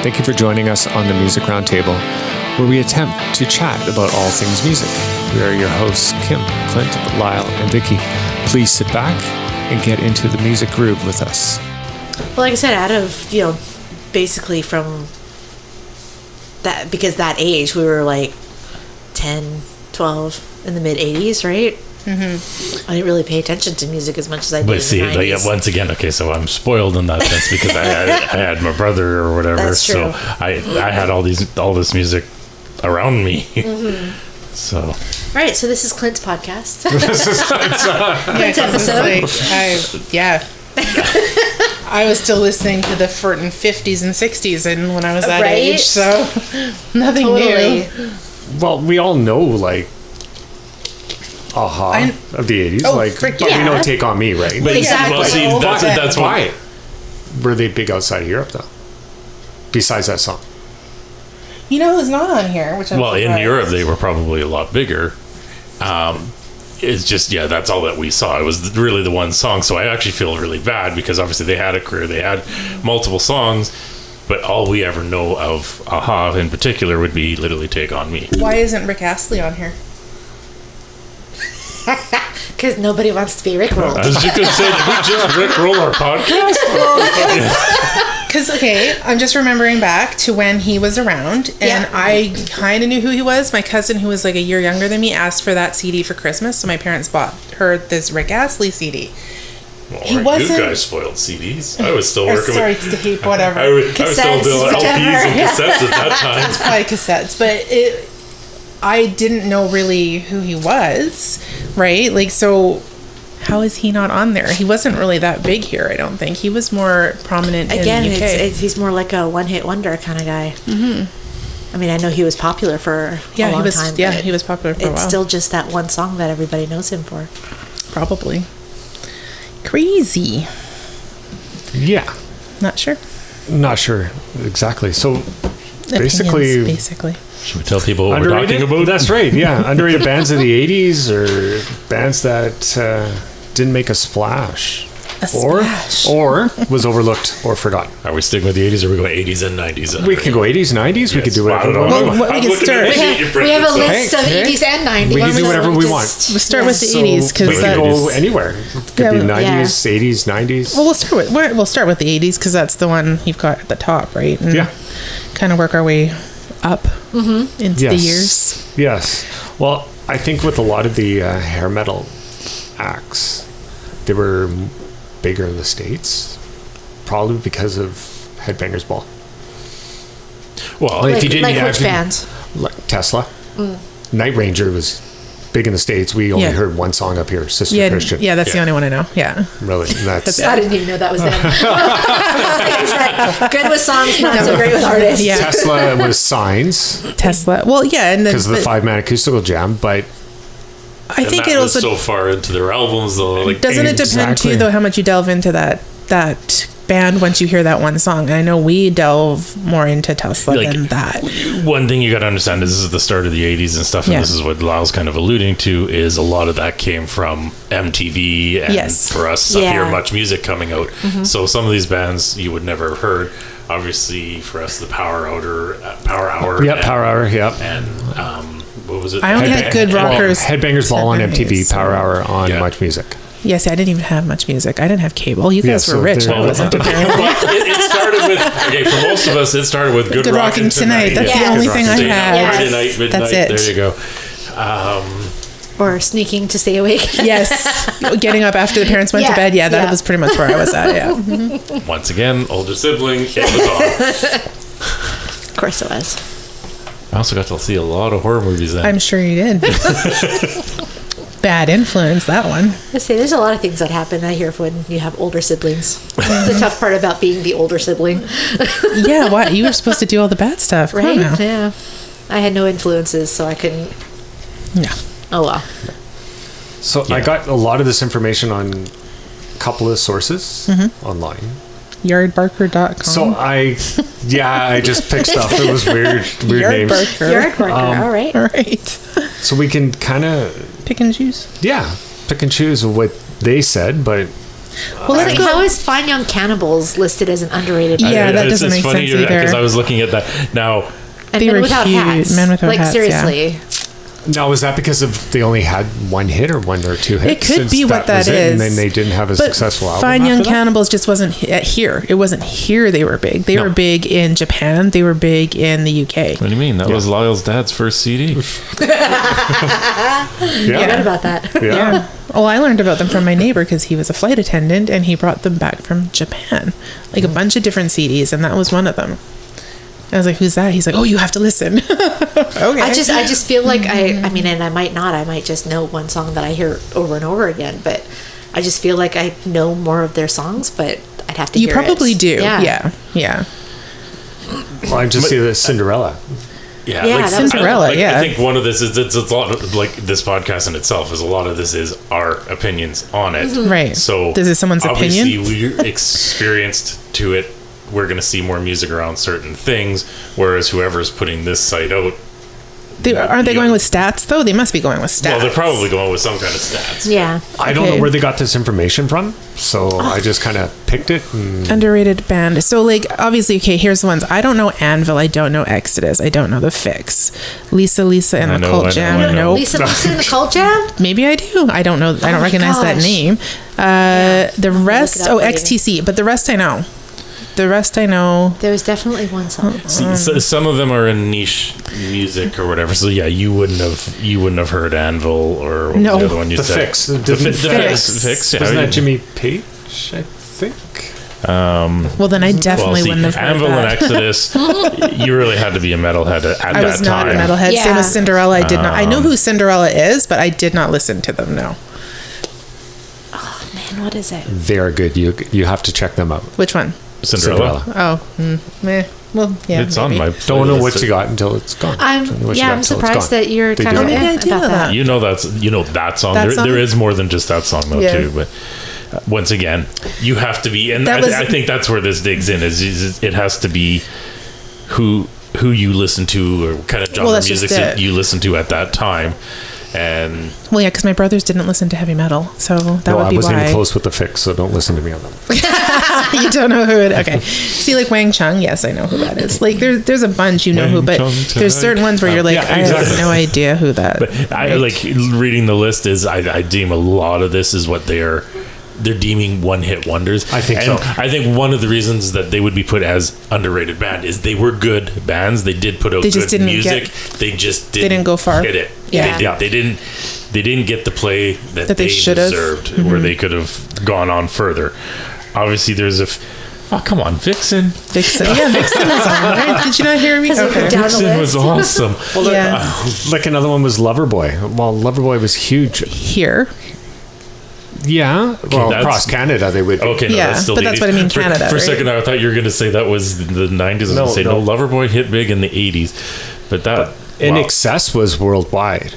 Thank you for joining us on the Music Roundtable, where we attempt to chat about all things music. We are your hosts, Kim, Clint, Lyle, and Vicky. Please sit back and get into the music groove with us. Well, like I said, out of, basically from that, because that age, we were like 10, 12 in the mid 80s, right? Mm-hmm. I didn't really pay attention to music as much as I did. But see, in the 90s. once again, okay, so I'm spoiled in that sense because I had my brother or whatever, That's true. so I had all this music around me. Mm-hmm. So, all right, so this is Clint's podcast. Clint's episode. I was still listening to the Furtin 50s and 60s and when I was that Right? age, so nothing Totally. new. Well, we all know, like, Aha of the 80s. Oh, but yeah. we know Take On Me, right? but Exactly. well, see, that's why. Why were they big outside of Europe, though? Besides that song. You know who's not on here? Which I'm Well, in surprised. Europe, they were probably a lot bigger. It's just, that's all that we saw. It was really the one song. So I actually feel really bad because obviously they had a career. They had multiple songs, but all we ever know of Aha in particular would be literally Take On Me. Why isn't Rick Astley on here? Because nobody wants to be Rickrolled. I was just going to say, did we just rickroll our podcast? Because, okay, I'm just remembering back to when he was around, and Yeah. I kind of knew who he was. My cousin, who was like a year younger than me, asked for that CD for Christmas, so my parents bought her this Rick Astley CD. Well, He you wasn't- guys spoiled CDs. I was still Or, working sorry, with... tape, whatever. I was still Cassettes, doing LPs and whichever. cassettes at that time. Probably cassettes, but I didn't know really who he was, right? Like, so how is he not on there? He wasn't really that big here, I don't think. He was more prominent Again, in the UK. he's more like a one-hit wonder kind of guy. Mm-hmm. I mean, I know he was popular for a long time. Yeah, but he was popular for a while. It's still just that one song that everybody knows him for. Probably. Crazy. Yeah. Not sure. Not sure exactly. So, Opinions, basically. Should we tell people what we're talking about? That's right. Yeah, underrated bands of the '80s or bands that didn't make a splash, or was overlooked or forgotten. Are we sticking with the 80s or are we going 80s and 90s? We can go '80s, '90s. We could do whatever we Well, want. we can start. We have a list of Hey, 80s and 90s. we can do whatever we want. We'll start with the So 80s we because can go anywhere. It could be Yeah. '90s, '80s, '90s. Well, we'll start with the 80s because that's the one you've got at the top, right? And Yeah. kind of work our way up into the years. Yes. Well, I think with a lot of the hair metal acts, they were bigger in the States, probably because of Headbangers Ball. Well, If you didn't Like which actually- bands? Like Tesla. Night Ranger was big in the States. We only Yeah. heard one song up here, Sister Yeah, Christian. yeah, that's the Yeah. only one I know. Yeah. Really. And that's I didn't even know that was them. Like I said, good with songs, not so great with artists. Yeah. Tesla was Signs Tesla. Well, yeah, and because of the but 5-man acoustical jam, but I think that it was also so far into their albums though. Like, doesn't it depend Exactly. too though how much you delve into that band once you hear that one song. And I know we delve more into Tesla Like, than that. one thing you got to understand is this is the start of the 80s and stuff, and Yeah. this is what Lyle's kind of alluding to, is a lot of that came from MTV and Yes. for us up Yeah. here, Much Music coming out. So some of these bands you would never have heard. Obviously, for us, the Power Hour. yep, Power Hour, yep. And what was it? I only had good rockers. Headbangers Ball on MTV, So- Power Hour on Yeah. Much Music. Yes, I didn't even have much music. I didn't have cable. You guys Yeah, were so rich. there- I wasn't apparently. Well, it started with, okay, for most of us, it started with Good Rockin' Tonight. That's the the only Good thing I Rockin' had. Yes. Friday night, midnight, That's it. there you go. Or sneaking to stay awake. Yes, getting up after the parents went Yeah, to bed. Yeah, that yeah. was pretty much where I was at. Yeah. Once again, older sibling, it was on. Of course it was. I also got to see a lot of horror movies then. I'm sure you did. Bad influence, that one. I say there's a lot of things that happen, I hear, when you have older siblings. The tough part about being the older sibling, Yeah, why? You were supposed to do all the bad stuff. Come on right? now. Yeah. I had no influences, so I couldn't. Yeah. Oh, well. So I got a lot of this information on a couple of sources online. Yardbarker.com. So I just picked stuff. It was weird names. Yardbarker. Yard worker, all right. All right. So we can kind of, Pick and choose. pick and choose what they said, but Well, let's Like, go. how is Fine Young Cannibals listed as an underrated band? Yeah, that It's doesn't make funny sense either. because I was looking at that now. And They Men were Without huge. Hats. Men Without like, Hats, yeah. seriously. Now, is that because of they only had one hit or one or two hits? It could since be what that was it, is. and then they didn't have a But successful album. Fine Young after that? Cannibals just wasn't here. It wasn't here they were big. They No. were big in Japan. They were big in the UK. What do you mean? That was Lyle's dad's first CD. I forgot about that. Yeah. Well, I learned about them from my neighbor because he was a flight attendant and he brought them back from Japan. Like a bunch of different CDs, and that was one of them. I was like, "Who's that?" He's like, "Oh, you have to listen." Okay. I just feel like I mean, and I might not. I might just know one song that I hear over and over again, but I just feel like I know more of their songs, but I'd have to You hear probably it. do. Yeah. Yeah. Well, I just see the Cinderella. Yeah, Yeah, like that was- Cinderella, yeah. I think one of this is it's a lot of, like this podcast in itself is a lot of this is our opinions on it. Right. So This is someone's obviously opinion? we're experienced to it. We're going to see more music around certain things, whereas whoever's putting this site out, Aren't they going with stats though? They must be going with stats. well, they're probably going with some kind of stats. Yeah. I don't Okay. know where they got this information from, so I just kind of picked it. And Underrated band. So, like, obviously, okay, here's the ones. I don't know Anvil. I don't know Exodus. I don't know The Fix. Lisa and I the know, Cult I know, Jam. I know. Nope. Lisa and the Cult Jam? Maybe I do. I don't know. I don't my recognize that gosh. name. The rest, look it up later. XTC. But the rest I know. The rest I know. There was definitely one song. So, some of them are in niche music or whatever. So yeah, you wouldn't have heard Anvil or what was No. the other one you the said? Fix. The Fix. Yeah, Wasn't you- that Jimmy Page, I think? Well, then I definitely see, wouldn't have heard Anvil and that. Exodus. You really had to be a metalhead at I that was not time. a metalhead. Same Yeah. as Cinderella. I did not. I know who Cinderella is, but I did not listen to them. No. Man, what is it? They're good. You have to check them out. Which one? Cinderella. Oh, meh. Well, yeah. It's on maybe. my. Don't know what playlist. you got until it's gone. Don't know what you got I'm until it's surprised gone. that you're They kind do of it. Maybe I do about know that. You know that song. That song? There is more than just that song though Yeah. too. But once again, you have to be, and That was- I think that's where this digs in. Is it has to be who you listen to or kind of genre Well, that's just music that it. you listen to at that time, and Well, yeah, because my brothers didn't listen to heavy metal, so that No, would I be wasn't why. even close with the Fix, so don't listen to me on them. You don't know who it. Okay, see, like Wang Chung, yes, I know who that is. Like there's a bunch you know who, Wang but Chung there's certain ones where you're like, Yeah, I have exactly. no idea who that. But I like reading the list is I deem a lot of this is what they're deeming one hit wonders. I think and so. I think one of the reasons that they would be put as underrated band is they were good bands. They did put out They just good didn't music. get- They just didn't go far. Hit it. Yeah. They didn't get the play that they they should have. deserved, Mm-hmm. where they could have gone on further. Obviously, there's oh come on, Vixen. Vixen. Yeah, Vixen was on, right? Did you not hear me? Has it Okay. down the Vixen was list? awesome. Yeah, Like another one was Loverboy. Well, Loverboy was huge. here. Yeah. Well, that's- across Canada they would. Okay, no, Yeah, that's still but the that's 80s. what I mean, For- Canada, For a right? second, I thought you were going to say that was the 90s. I was No, going to say, no, no. Loverboy hit big in the 80s. But that. In wow. Excess was worldwide.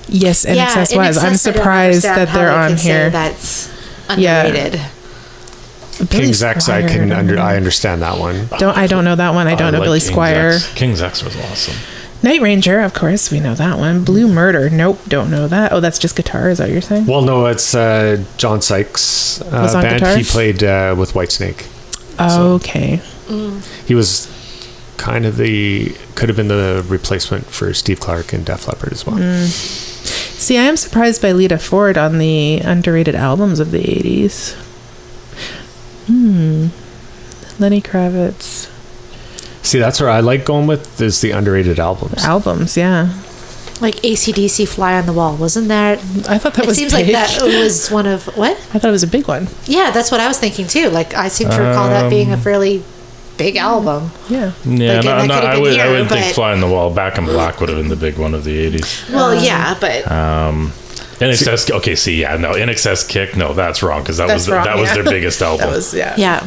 Yes, NXS In was. I'm Excess, I don't surprised understand that how they're they on can say here. That's Yeah. underrated. Billy King's X, I Squire. I understand that one. I don't know that one. I don't know like Billy King's Squire. X. King's X was awesome. Night Ranger, of course, we know that one. Blue Murder, nope, don't know that. Oh, that's just guitar. Is that what you're saying? Well, no, it's John Sykes' Was on band. guitar? He played with Whitesnake. Okay. He was kind of could have been the replacement for Steve Clark and Def Leppard as well. See, I am surprised by Lita Ford on the underrated albums of the 80s. Lenny Kravitz. See, that's where I like going with is the underrated albums. Albums, yeah. Like AC/DC Fly on the Wall. Wasn't that? I thought that It was seems big. like that was one of. What? I thought it was a big one. Yeah, that's what I was thinking too. Like, I seem to recall that being a fairly big album. Yeah. Yeah, Like, and that could have I been would here, think but- Fly on the Wall, Back in Black would have been the big one of the 80s. Well, yeah, but NXS, okay, see, yeah, no, NXS Kick, no, that's wrong, because that That's was wrong, that was yeah. their biggest album. That was, yeah. yeah.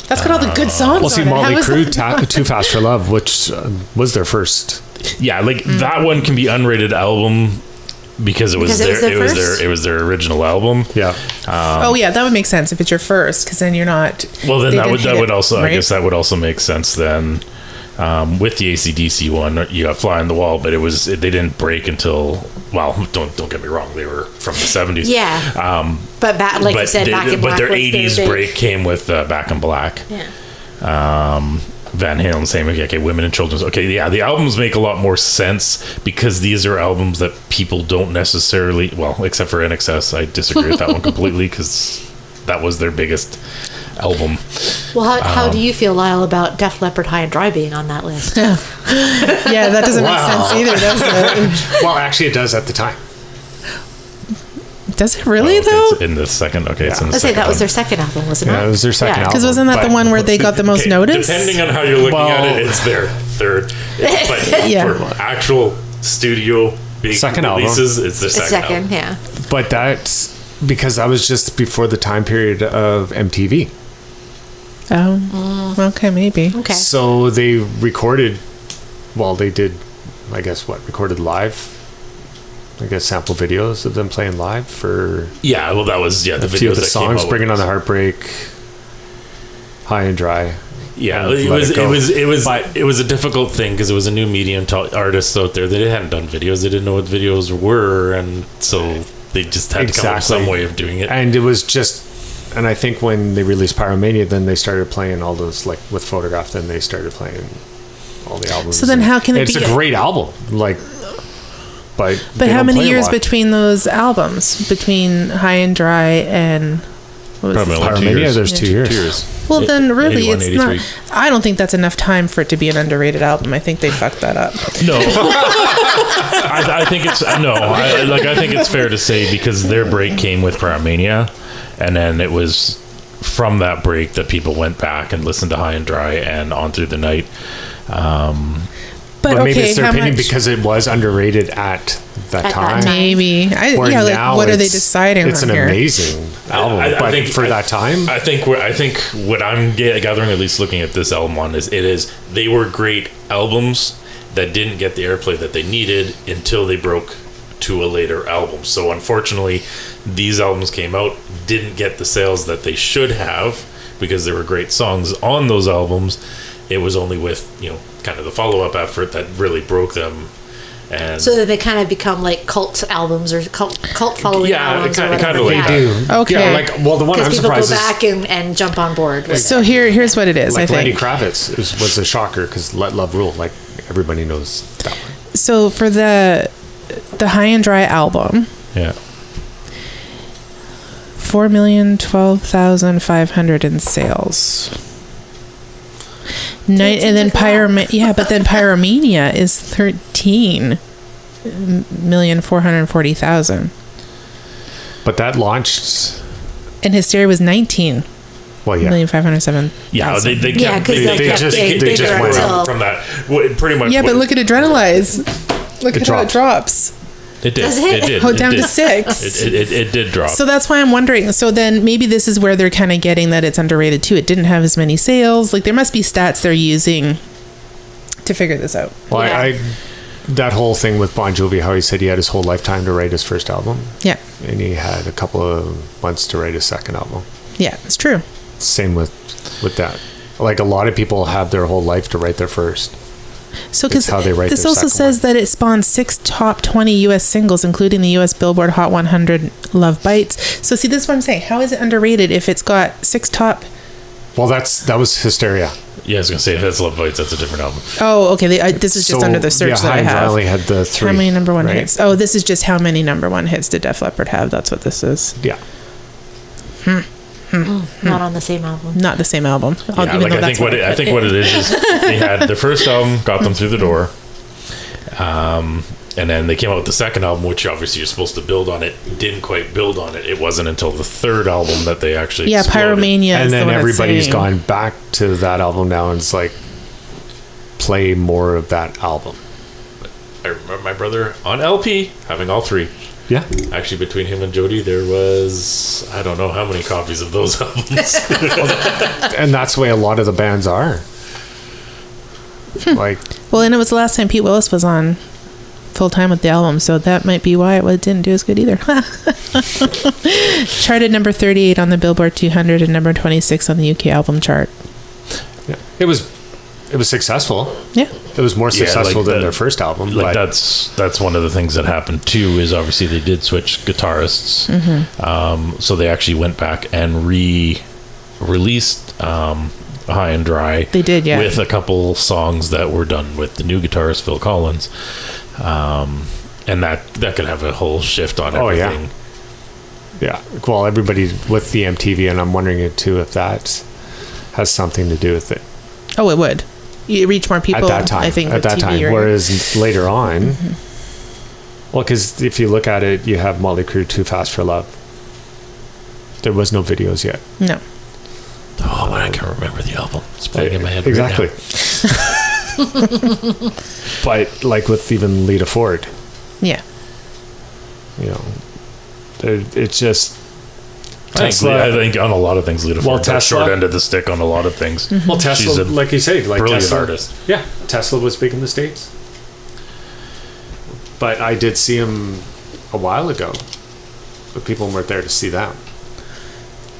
That's got all the good songs Well, see, on it. How Motley is Crue, that- Too Fast for Love, which was their first. Yeah, like that one can be unrated album because it was Because it was their first? it was their original album. Yeah. Oh, yeah, that would make sense if it's your first, because then you're not. Well, then they that didn't would hit it, also I right? guess that would also make sense then. With the AC/DC one, you got Fly on the Wall, but they didn't break until well, don't get me wrong, they were from the 70s. Yeah. But like you said, Back in Black their was 80s big. break came with Back in Black. Yeah. Van Halen, same. Okay, Women and Children's. Okay, yeah, the albums make a lot more sense because these are albums that people don't necessarily, well, except for NXS. I disagree with that one completely because that was their biggest album. Well, how do you feel, Lyle, about Def Leppard High and Dry being on that list? Yeah, that doesn't Wow. make sense either, does it? Well, actually, it does at the time. Does it really, Okay, though? it's in the second. Okay, it's in the Let's say second that was one. their second album, wasn't it? Yeah, it was their second album. Because wasn't that but- the one where they got the most Okay, notice? Depending on how you're looking at Well- it, it's their third. But Yeah. for actual studio big Second album. releases, it's their The second, album. yeah. But that's because that was just before the time period of MTV. Oh, okay, maybe. Okay. So they recorded, well, they did, I guess, recorded live? I guess sample videos of them playing live for Yeah, well, that was the a few videos of the that came songs, out Bringing with on the Heartbreak, High and Dry. Yeah, and it Let was It it Go. was it was But- it was a difficult thing because it was a new medium to artists out there. They hadn't done videos. They didn't know what videos were, and so they just had to come up with some Exactly. way of doing it. And it was just, and I think when they released Pyromania, then they started playing all those, like with Photograph, then they started playing all the albums. So then how can it it's be- a great album. Like, but But they how don't many play a years lot. between those albums? Between High and Dry and... What was Probably this? like 2 Pyromania, years. there's 2 years. 2 years. Well, then really, 81, it's not... 83. I don't think that's enough time for it to be an underrated album. I think they fucked that up. No, I think it's no. I think it's fair to say because their break came with Pyromania, and then it was from that break that people went back and listened to High and Dry and On Through the Night. But But maybe okay, it's their how opinion much... because it was underrated at that that time. time. Maybe. Where Yeah, now like, what are they it's- deciding It's on an here? amazing album, but for that time, I think what I'm gathering, at least looking at this album on, is they were great albums that didn't get the airplay that they needed until they broke to a later album. So unfortunately, these albums came out, didn't get the sales that they should have because there were great songs on those albums. It was only with kind of the follow-up effort that really broke them. And So that they kind of become like cult albums or cult following Yeah, albums or kind whatever. of like yeah. that. do. Okay. Yeah, like, well, the one Because I'm people go surprised is back and jump on board with So here's what it is, like I Lenny think. Kravitz was a shocker because Let Love Rule, like everybody knows that one. So for the High and Dry album, yeah. 4,012,500 in sales. And then Pyromania is 13,440,000, But that launched. and Hysteria was 19 Well, yeah. million 507. Yeah, they kept, Yeah, 'cause they just- they just went up. from that. Pretty much. Yeah, but look at Adrenalize. Look It at how it drops. it did. Does it? It did. Oh, It down to did. 6. It did drop. So that's why I'm wondering. So then maybe this is where they're kind of getting that it's underrated too. It didn't have as many sales. Like there must be stats they're using to figure this out. Well, Yeah. I that whole thing with Bon Jovi, how he said he had his whole lifetime to write his first album, Yeah. and he had a couple of months to write his second album. Yeah, it's true. Same with that. Like a lot of people have their whole life to write their first. So It's because how they write this their also second says that it spawned 6 top 20 U.S. singles, including the U.S. Billboard Hot 100 Love Bites. So see, this is what I'm saying. How is it underrated if it's got 6 top... Well, that was Hysteria. Yeah, I was gonna say if that's Love Bites, that's a different album. Oh, okay. This is just So, under the search yeah, that I High and Dry have. only had the 3. How many number 1 right? hits? Oh, this is just how many number 1 hits did Def Leppard have. That's what this is. Yeah. Not on the same album. Not the same album. Yeah, like I think what it is they had their first album got them through the door, and then they came out with the second album, which obviously you're supposed to build on it. Didn't quite build on it. It wasn't until the third album that they actually Yeah, exploded. Pyromania And is then the one it's everybody's saying. gone back to that album now and it's like, play more of that album. I remember my brother on LP having all 3. Yeah. Actually, between him and Jody, there was I don't know how many copies of those albums. And that's the way a lot of the bands are. Like, Well, and it was the last time Pete Willis was on full time with the album, so that might be why it didn't do as good either. Charted number 38 on the Billboard 200 and number 26 on the UK album chart. yeah. It was it was successful. Yeah. It was more Yeah, successful like than the- their first album. Like but that's one of the things that happened too. Is obviously they did switch guitarists, so they actually went back and released High and Dry. They did, yeah. with a couple songs that were done with the new guitarist Phil Collins, and that could have a whole shift on Oh, yeah. everything. yeah, well, everybody with the MTV, and I'm wondering it too if that has something to do with it Oh, it would. You reach more people. at that time. I think at with that TV time, or- whereas later on, well, because if you look at it, you have Motley Crue, Too Fast for Love. There was no videos yet. no. Oh, but I can't remember the album. It's playing in my head Exactly. right now. But like with even Lita Ford, Yeah. you know, it's just I think on a lot of things, Lita Well, Ford got Tesla- short end of the stick on a lot of things. well, Tesla, She's a like you say, like brilliant Tesla, artist. Yeah, Tesla was big in the States, but I did see him a while ago, but people weren't there to see them.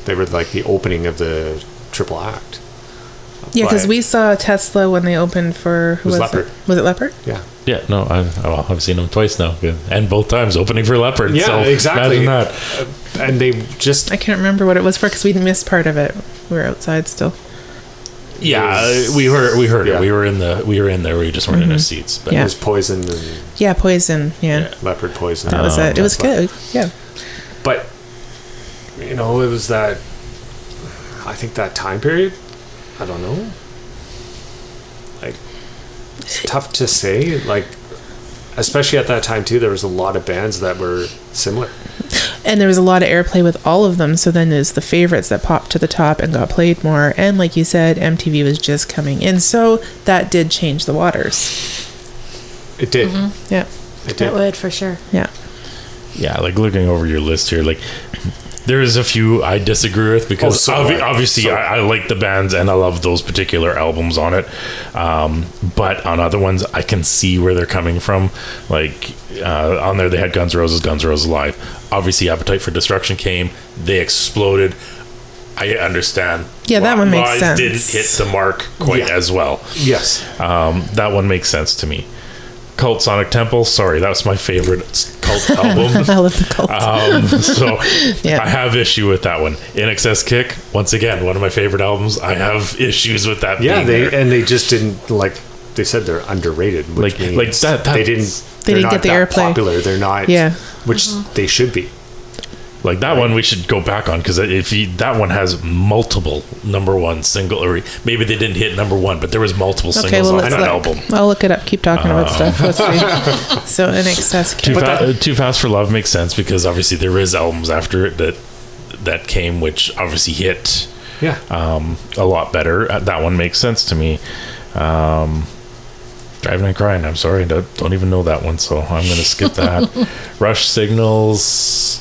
They were like the opening of the triple act. Yeah, because But- we saw Tesla when they opened for who was was Leopard. it? Was it Leopard? Yeah, Yeah, no, I've seen them twice now, and both times opening for Leopard. yeah, so exactly. Imagine that. And they just I can't remember what it was for because we missed part of it. We were outside still. Yeah, was- we heard yeah. it. We were in there. We just weren't in our seats. But it Yeah. was Poison and Yeah, Poison. Yeah, Leopard Poison. that was it. It was Tesla. good. Yeah. But you know, it was that. I think that time period. I don't know. Like, it's tough to say. Like, especially at that time too, there was a lot of bands that were similar. And there was a lot of airplay with all of them. So then there's the favorites that popped to the top and got played more. And like you said, MTV was just coming in. So that did change the waters. It did. Yeah. It It did. would for sure. Yeah. yeah, like looking over your list here, like there is a few I disagree with because Oh, so do I. obviously So- I like the bands and I love those particular albums on it. But on other ones, I can see where they're coming from. Like on there, they had Guns N' Roses Live. Obviously, Appetite for Destruction came. They exploded. I understand. Yeah, that one makes Lies sense. didn't hit the mark quite Yeah. as well. Yes. That one makes sense to me. Cult Sonic Temple. Sorry, that was my favorite Cult album. I love the cult. So Yeah. I have issue with that one. In Excess Kick, once again, one of my favorite albums. I have issues with that. Yeah. being there. They just didn't like. They said they're underrated, which Like- means like that- they didn't. They they're didn't not get the that airplay. Popular. They're not. Yeah. Which they should be. Like that one, we should go back on because that one has multiple number one single, or maybe they didn't hit number one, but there was multiple Okay, singles well, on let's that look. album. I'll look it up. Keep talking about stuff. Let's see. So, In Excess. Too Fast for Love makes sense because obviously there is albums after it that came, which obviously hit Yeah. a lot better. That one makes sense to me. Driving and Crying. I'm sorry, I don't even know that one, so I'm going to skip that. Rush Signals.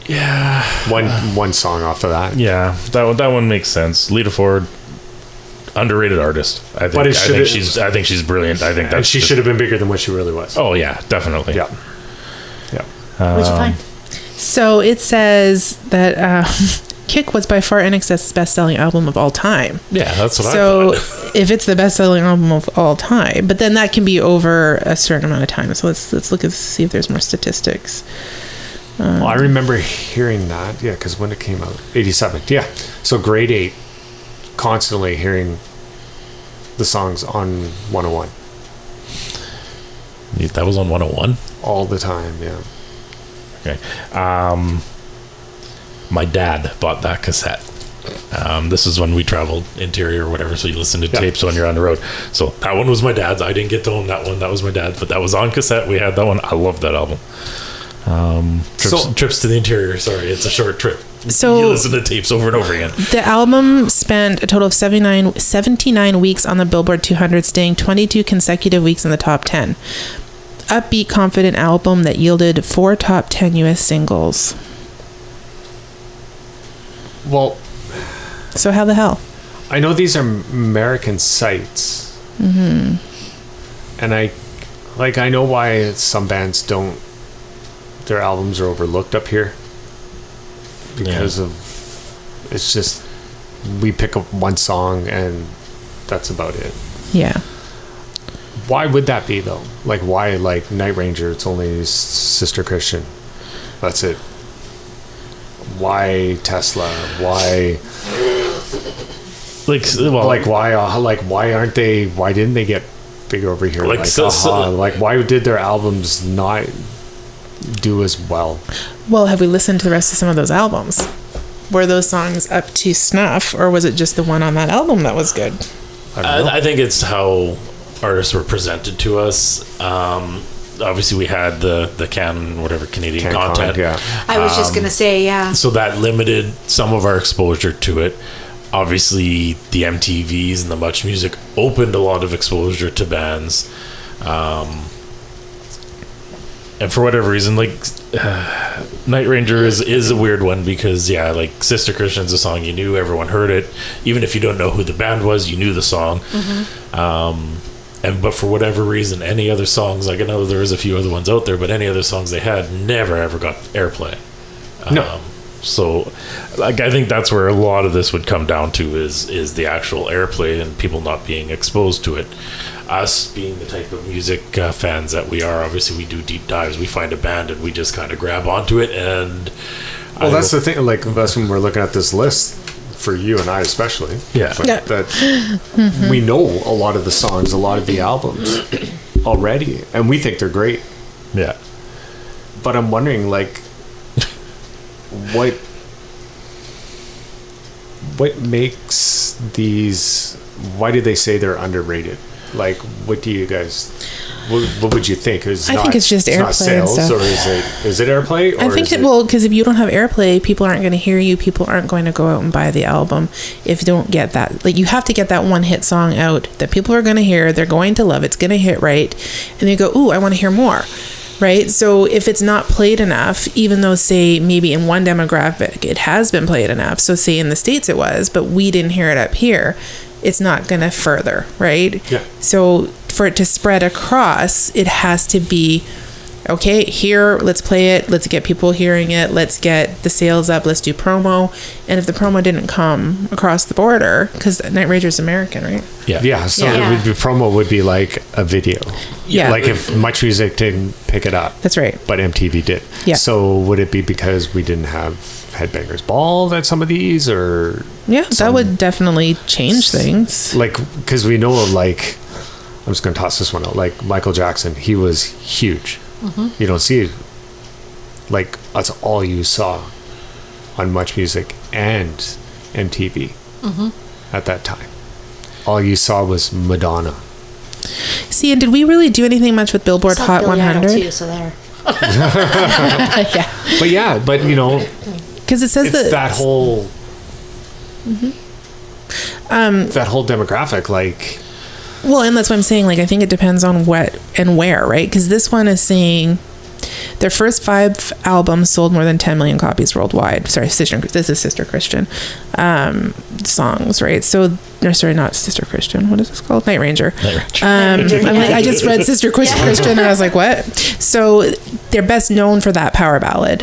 Yeah, One song off of that. yeah, that one makes sense. Lita Ford, underrated artist. I think. But it I think should've- I think she's brilliant. I think And that's she just- should have been bigger than what she really was. Oh yeah, definitely. Yeah. Yeah. What'd you find? So it says that Kick was by far NXS's best-selling album of all time. Yeah, that's what I So thought. if it's the best-selling album of all time, but then that can be over a certain amount of time. So let's look and see if there's more statistics. Well, I remember hearing that. Yeah, because when it came out, 87. Yeah. So grade 8, constantly hearing the songs on 101 That was on 101. all the time. Yeah. Okay. My dad bought that cassette. This is when we traveled interior or whatever, so you listen to Yeah. tapes when you're on the road. So that one was my dad's. I didn't get to own that one. That was my dad's, but that was on cassette. We had that one. I loved that album. Trips to the interior. Sorry, it's a short trip. So- you listen to tapes over and over again. The album spent a total of 79 weeks on the Billboard 200, staying 22 consecutive weeks in the top 10. Upbeat, confident album that yielded 4 top 10 U.S. singles. Well, So how the hell? I know these are American sites. Mm-hmm. And I know why some bands don't, their albums are overlooked up here. Because of, it's just, we pick up one song and that's about it. Yeah. Why would that be though? Like why like Night Ranger? It's only Sister Christian. That's it. Why Tesla? Why why aren't they? Why didn't they get big over here? Like, like why did their albums not do as well? Well, have we listened to the rest of some of those albums? Were those songs up to snuff, or was it just the one on that album that was good? I don't know. I think it's how artists were presented to us. Obviously, we had the Canadian content. Yeah. I was just gonna say, yeah. So that limited some of our exposure to it. Obviously, the MTVs and the Much Music opened a lot of exposure to bands. And for whatever reason, like Night Ranger is a weird one because like Sister Christian's a song you knew, everyone heard it, even if you don't know who the band was, you knew the song. But for whatever reason, any other songs, like I know there is a few other ones out there, but any other songs they had never ever got airplay. No. So, like I think that's where a lot of this would come down to is the actual airplay and people not being exposed to it. Us being the type of music fans that we are, obviously we do deep dives. We find a band and we just kind of grab onto it. And that's the thing. Like that's when we're looking at this list for you and I, especially. Yeah. That we know a lot of the songs, a lot of the albums already, and we think they're great. Yeah. But I'm wondering, like, what makes these? Why do they say they're underrated? Like, what do you guys? What would you think? I think it's just airplay not sales, and stuff. or is it airplay? Or I think because if you don't have airplay, people aren't going to hear you. People aren't going to go out and buy the album if you don't get that. Like, you have to get that one hit song out that people are going to hear. They're going to love. It's going to hit right, and they go, "Ooh, I want to hear more." Right? So if it's not played enough, even though, say, maybe in one demographic it has been played enough, so say in the States it was, but we didn't hear it up here, it's not going to further, right? Yeah. So for it to spread across, it has to be, okay, here, let's play it, let's get people hearing it, let's get the sales up, let's do promo. And if the promo didn't come across the border, because Night Ranger's American, right? Yeah. So Yeah. It would be, promo would be like a video. Yeah. Like if Much Music didn't pick it up. That's right. But MTV did. Yeah. So would it be because we didn't have Headbangers Ball at some of these, or Yeah, that would definitely change things. like, because we know, like, I'm just going to toss this one out, like Michael Jackson, he was huge. You don't see it, like, that's all you saw on Much Music and MTV at that time. All you saw was Madonna. See, and did we really do anything much with Billboard Saw Hot Billy Idol 100? too, so there. Yeah, But you know, because it says it's that that whole that whole demographic, like, well, and that's what I'm saying. Like, I think it depends on what and where, right? Because this one is saying their first 5 albums sold more than 10 million copies worldwide. Sorry, this is Sister Christian songs, right? So, no, sorry, not Sister Christian. What is this called? Night Ranger. I'm like, I just read Sister Christian, and I was like, what? So, they're best known for that power ballad.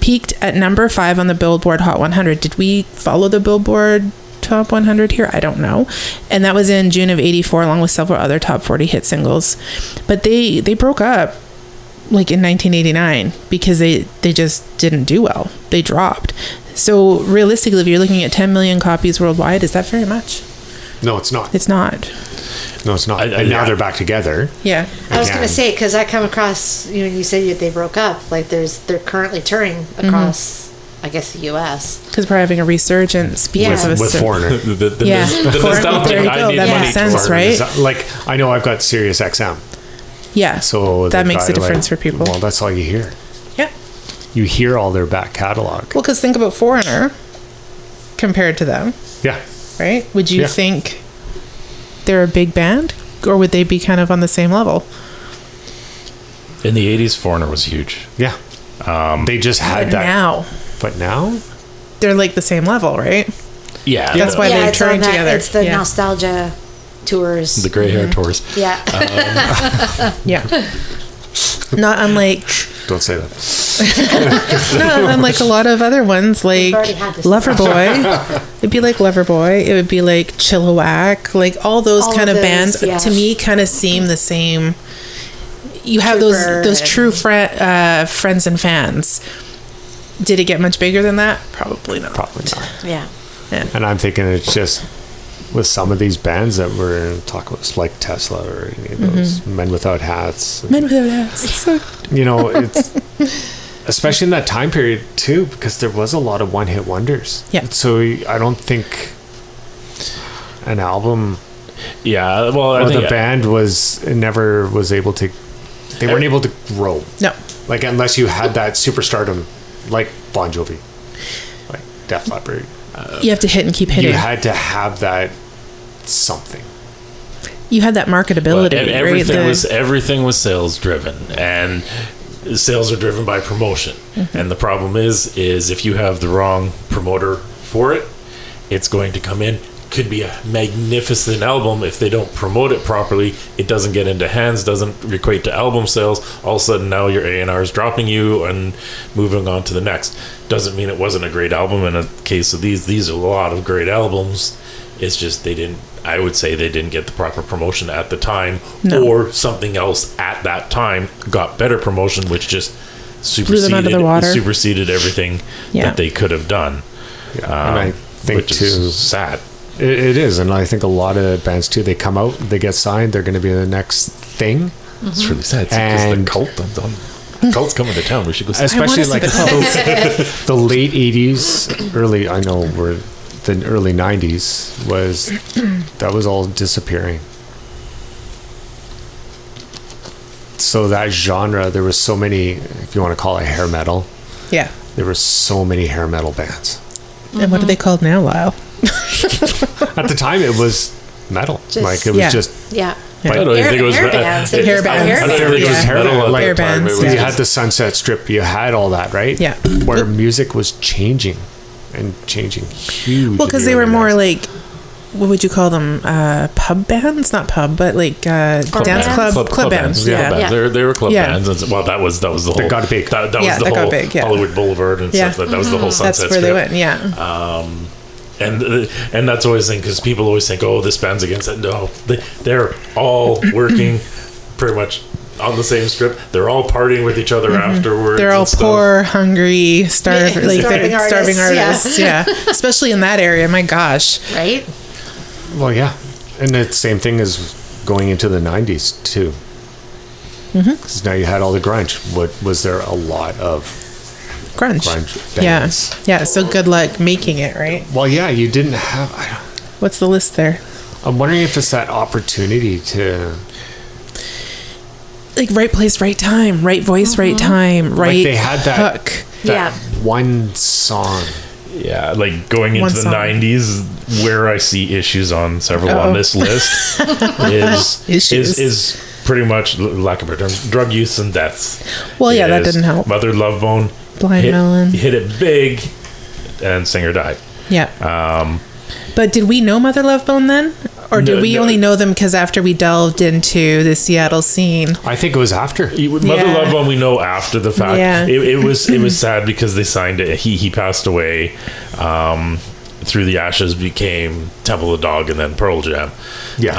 Peaked at number 5 on the Billboard Hot 100. Did we follow the Billboard Top 100 here? I don't know. And that was in June of '84, along with several other top 40 hit singles. But they broke up like in 1989 because they just didn't do well. They dropped. So realistically, if you're looking at 10 million copies worldwide, is that very much? no, it's not. It's not. No, it's not. And now they're back together. Yeah. I was Again. gonna say, because I come across, you said that they broke up. Like they're currently touring across, I guess, the U.S. Because we're having a resurgence because of a With Foreigner. Yeah. the Foreigner, nostalgic there you I go. Need That Money makes sense, tour. right? Like, I know I've got Sirius XM, Yeah. so that the makes guy, a difference like, for people. Well, that's all you hear. Yeah. You hear all their back catalog. Well, because think about Foreigner compared to them, Yeah. right? Would you Yeah. think they're a big band, or would they be kind of on the same level? In the 80s, Foreigner was huge. Yeah. They just had But that. now But now? they're like the same level, right? Yeah. That's why they're it's touring on that, together. It's the Yeah. nostalgia tours. the gray hair tours. Yeah. Yeah. Not unlike Don't say that. No, unlike a lot of other ones, like already had this Loverboy. It'd be like Loverboy. It would be like Chilliwack. Like all those All kind of of those, bands, yeah. to me, kind of seem the same. You have Trooper those and- true friends and fans. Did it get much bigger than that? Probably not. Probably not. Yeah. And I'm thinking it's just with some of these bands that we're talking about, like Tesla or those Men Without Hats. Men Without Hats. So, You know, it's especially in that time period too, because there was a lot of one-hit wonders. Yeah. So I don't think an album Yeah, well, I or think the band never was able to. They weren't able to grow. no. Like unless you had that superstardom, like Bon Jovi, like Def Leppard. You have to hit and keep hitting. You had to have that something. You had that marketability, and right? everything was sales driven, and sales are driven by promotion. And the problem is if you have the wrong promoter for it, it's going to come in. Could be a magnificent album. If they don't promote it properly, it doesn't get into hands, doesn't equate to album sales. All of a sudden now your A&R is dropping you and moving on to the next. Doesn't mean it wasn't a great album. In a case of these are a lot of great albums. It's just I would say they didn't get the proper promotion at the time, or something else at that time got better promotion, which just them out of the water. superseded everything that they could have done. Yeah. And I think which too, is sad. it is, and I think a lot of bands too. They come out, they get signed, they're going to be the next thing. It's really sad. It's And- because the cult's coming to town. We should go see. Especially I wanna like see the late 80s, the early 90s that was all disappearing. So that genre, there was so many, if you want to call it hair metal, Yeah. there were so many hair metal bands. And what are they called now, Lyle? At the time, it was metal. Just- like it was yeah. just. Yeah. I don't even think it was hair bands. They Hair just call bands. hair I don't think bands. it was Yeah. metal at Like that hair time. bands, It was You yeah. had the Sunset Strip, you had all that, right? Yeah. Where music was changing and changing huge. Well, because they were more like, what would you call them? Pub bands? Not pub, but like dance bands? club bands. yeah. Yeah. Club bands. They were club Yeah. bands. And, well, that was the whole. That got big. That Yeah, was the that got whole big, yeah. Hollywood Boulevard and Yeah. stuff. That was the whole That's Sunset where they Strip. went. Yeah. And that's always the thing, because people always think, oh, this band's against it. No, they're all working pretty much on the same strip. They're all partying with each other afterwards. Mm-hmm. They're all and stuff. poor, hungry, starving, Yeah, like starving they're starving artists, artists. Yeah. Especially in that area. My gosh. Right? Well, yeah, and the same thing as going into the 90s too. Because now you had all the grunge. Was there a lot of Grunge. grunge Yeah. bands? Yeah. So good luck making it, right? Well, yeah, you didn't have. What's the list there? I'm wondering if it's that opportunity to. Like right place, right time, right voice, right time, right they had that- hook. That Yeah. one song. Yeah, like going One into the song. 90s, where I see issues on several Uh-oh. on this list Issues. is pretty much, lack of a better term, drug use and deaths. Well, yeah, that Is didn't help. Mother Love Bone Blind hit, Melon. hit it big, and singer died. Yeah. But did we know Mother Love Bone then? Or did No, we no. only know them because after we delved into the Seattle scene? I think it was after. Mother Yeah. Love Bone, we know after the fact. Yeah. It was sad because they signed it. He passed away. Through the Ashes became Temple of Dog and then Pearl Jam. Yes.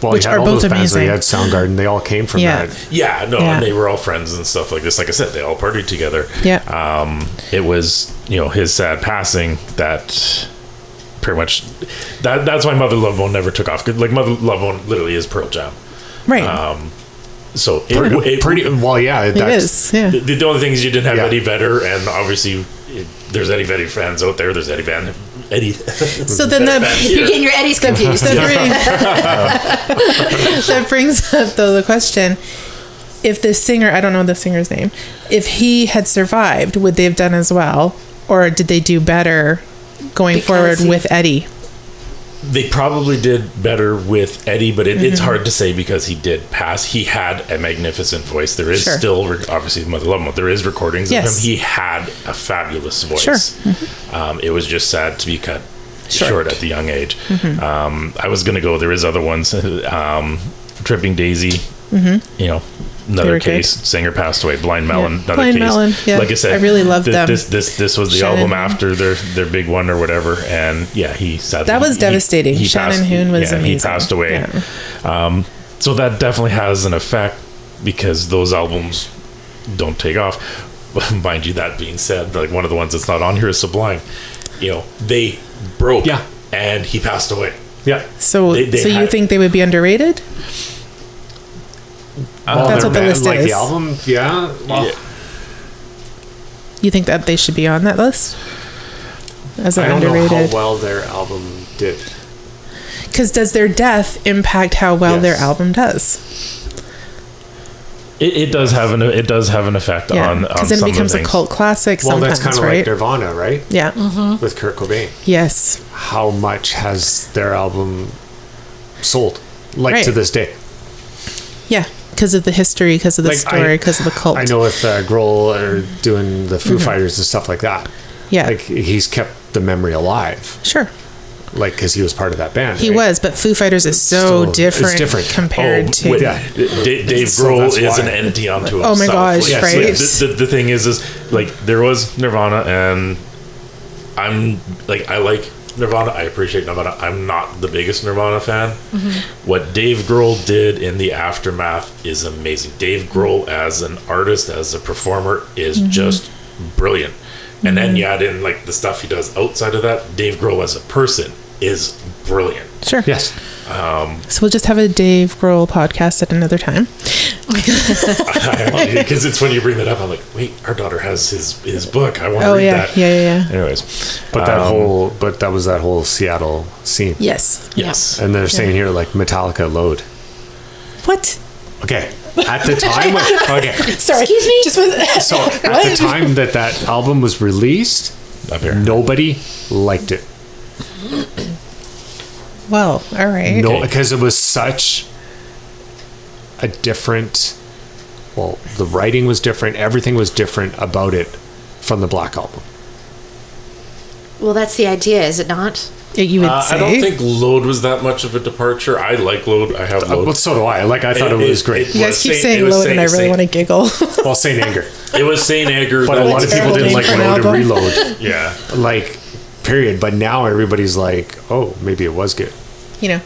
Well, Which you had are all both those bands. amazing. You had Soundgarden. They all came from Yeah. that. Yeah, no, Yeah. and they were all friends and stuff like this. Like I said, they all partied together. Yeah. It was, his sad passing that pretty much that's why Mother Love Bone never took off. 'Cause, like, Mother Love Bone literally is Pearl Jam. Right. So Pretty well, yeah. it is. Yeah. The only thing is you didn't have Yeah. Eddie Vedder, and obviously there's Eddie Vedder fans out there. There's Eddie. So then that You're getting your Eddies confused. that brings up though the question: if the singer, I don't know the singer's name, if he had survived, would they have done as well, or did they do better going Because forward he- with Eddie? They probably did better with Eddie, but it's hard to say because he did pass. He had a magnificent voice. There is Sure. still, obviously, Mother Love Bone. There is recordings Yes. of him. He had a fabulous voice. Sure. It was just sad to be cut Short. short at the young age. I was going to go, there is other ones. Tripping Daisy, another were case. good. Singer passed away. Blind Melon, Yeah. another Blind case. Melon, yeah. Like I said, I really loved them. This was the Shannon album Hoon. after their big one or whatever, and yeah, he sadly That was devastating. Shannon Hoon was He amazing. passed away. Yeah. So that definitely has an effect because those albums don't take off. But mind you, that being said, like one of the ones that's not on here is Sublime. You know, they broke, Yeah. and he passed away. Yeah. So, They so you had- think they would be underrated? Well, That's their what the band- list like is. the album, yeah. Well, Yeah. You think that they should be on that list as an I don't know underrated? how well their album did. Because does their death impact how well their Yes. album does? It does have an effect Yeah, on because then it some becomes of a the cult classic. Well, Sometimes, that's kind of right? like Nirvana, right? Yeah. With Kurt Cobain. Yes. How much has their album sold? Like Right. to this day. Yeah. Because of the history, because of the Like, story, because of the cult. I know with Grohl or doing the Foo Fighters and stuff like that. Yeah. Like he's kept the memory alive. Sure. Like because he was part of that band. He right? was, but Foo Fighters is so Still- it's different, different. compared to. wait, Yeah. Dave So Grohl that's is why. an entity unto Oh my himself. gosh, Like, right? The thing is like there was Nirvana, and I'm like I like Nirvana. I appreciate Nirvana. I'm not the biggest Nirvana fan. What Dave Grohl did in the aftermath is amazing. Dave Grohl as an artist, as a performer, is just brilliant. And then you add in like the stuff he does outside of that. Dave Grohl as a person is brilliant. Sure. Yes. So we'll just have a Dave Grohl podcast at another time. Because it's when you bring that up, I'm like, wait, our daughter has his book. I want to Oh read yeah, that. yeah. Anyways, But that was that whole Seattle scene. Yes. yes, And they're saying here like Metallica Load. What? Okay. At the time, okay. Sorry. Excuse me? Just with, So at the time that album was released, up here. nobody liked it. Well, all right. No, Okay. because it was such a different. Well, the writing was different. Everything was different about it from the Black Album. Well, that's the idea, is it not? You would say. I don't think Load was that much of a departure. I like Load. I have Load. Well, so do I. Like I thought it was great. You guys keep saying load, and I really want to giggle. Well, Saint Anger, It was Saint Anger, but a lot of people terrible didn't name like for an Load and album. Reload. yeah. Like, period. But now everybody's like, oh, maybe it was good. You know,